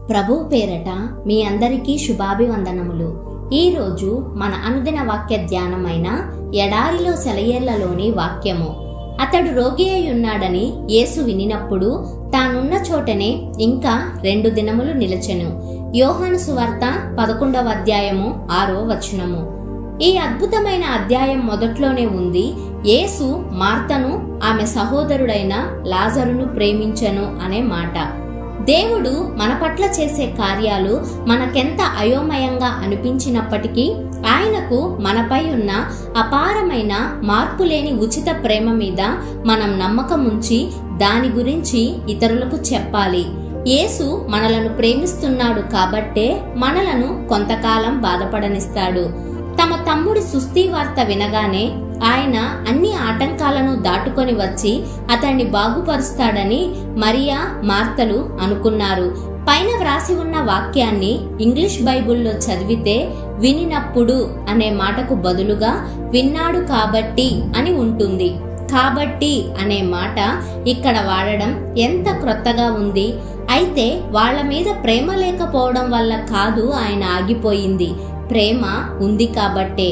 ప్రభు పేరట మీ అందరికీ శుభాభివందనములు. ఈరోజు మన అనుదిన వాక్య ధ్యానమైన ఎడారిలో సెలయేళ్లలోని వాక్యము. అతడు రోగి అయి ఉన్నాడని యేసు వినినప్పుడు తానున్న చోటనే ఇంకా 2 దినములు నిలచెను. యోహాను సువార్త 11వ అధ్యాయము 6వ వచనము. ఈ అద్భుతమైన అధ్యాయం మొదట్లోనే ఉంది, యేసు మార్తను ఆమె సహోదరుడైన లాజరును ప్రేమించెను అనే మాట. దేవుడు మన పట్ల చేసే కార్యాలు మనకెంత అయోమయంగా అనిపించినప్పటికీ ఆయనకు మనపై ఉన్న అపారమైన మార్పులేని ఉచిత ప్రేమ మీద మనం నమ్మకం ఉంచి దాని గురించి ఇతరులకు చెప్పాలి. యేసు మనలను ప్రేమిస్తున్నాడు కాబట్టే మనలను కొంతకాలం బాధపడనిస్తాడు. తమ తమ్ముడి సుస్థి వార్త వినగానే ఆయన అన్ని ఆటంకాలను దాటుకొని వచ్చి అతన్ని బాగుపరుస్తాడని మరియా, మార్తలు అనుకున్నారు. పైన వ్రాసి ఉన్న వాక్యాన్ని ఇంగ్లీష్ బైబుల్లో చదివితే వినినప్పుడు అనే మాటకు బదులుగా విన్నాడు కాబట్టి అని ఉంటుంది. కాబట్టి అనే మాట ఇక్కడ వాడడం ఎంత క్రొత్తగా ఉంది. అయితే వాళ్ళ మీద ప్రేమ లేకపోవడం వల్ల కాదు ఆయన ఆగిపోయింది, ప్రేమ ఉంది కాబట్టే.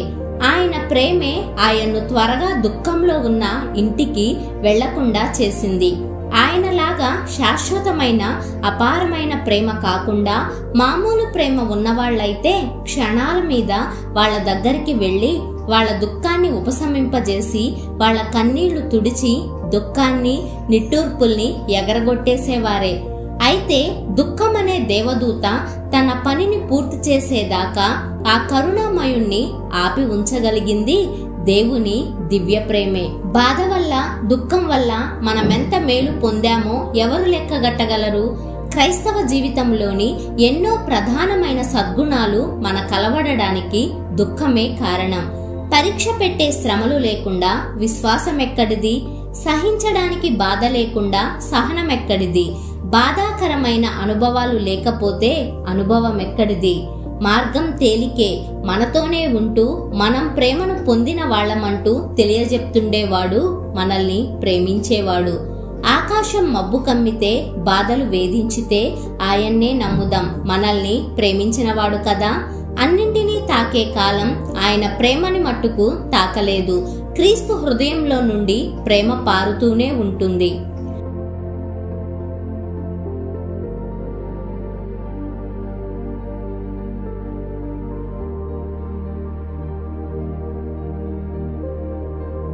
ఆయన ప్రేమే ఆయన్ను త్వరగా దుఃఖంలో ఉన్న ఇంటికి వెళ్లకుండా చేసింది. ఆయనలాగా శాశ్వతమైన అపారమైన ప్రేమ కాకుండా మామూలు ప్రేమ ఉన్నవాళ్లైతే క్షణాల మీద వాళ్ళ దగ్గరికి వెళ్లి వాళ్ళ దుఃఖాన్ని ఉపశమింపజేసి వాళ్ళ కన్నీళ్లు తుడిచి దుఃఖాన్ని నిట్టూర్పుల్ని ఎగరగొట్టేసేవారే. అయితే దుఃఖం అనే దేవదూత తన పనిని పూర్తి చేసేదాకా ఆ కరుణామయుణ్ణి ఆపి ఉంచగలిగింది దేవుని దివ్య ప్రేమే. బాధ వల్ల, దుఃఖం వల్ల మనమెంత మేలు పొందామో ఎవరు లెక్కగట్టగలరు? క్రైస్తవ జీవితంలోని ఎన్నో ప్రధానమైన సద్గుణాలు మన కలవడడానికి దుఃఖమే కారణం. పరీక్ష పెట్టే శ్రమలు లేకుండా విశ్వాసం ఎక్కడిది? సహించడానికి బాధ లేకుండా సహనం ఎక్కడిది? బాధాకరమైన అనుభవాలు లేకపోతే అనుభవం ఎక్కడిది? మార్గం తేలికే, మనతోనే ఉంటూ మనం ప్రేమను పొందిన వాళ్ళమంటూ తెలియజెప్తుండేవాడు మనల్ని ప్రేమించేవాడు. ఆకాశం మబ్బు కమ్మితే, బాధలు వేధించితే ఆయన్నే నమ్ముదాం, మనల్ని ప్రేమించినవాడు కదా. అన్నింటినీ తాకే కాలం ఆయన ప్రేమని మట్టుకు తాకలేదు. క్రీస్తు హృదయంలో నుండి ప్రేమ పారుతూనే ఉంటుంది.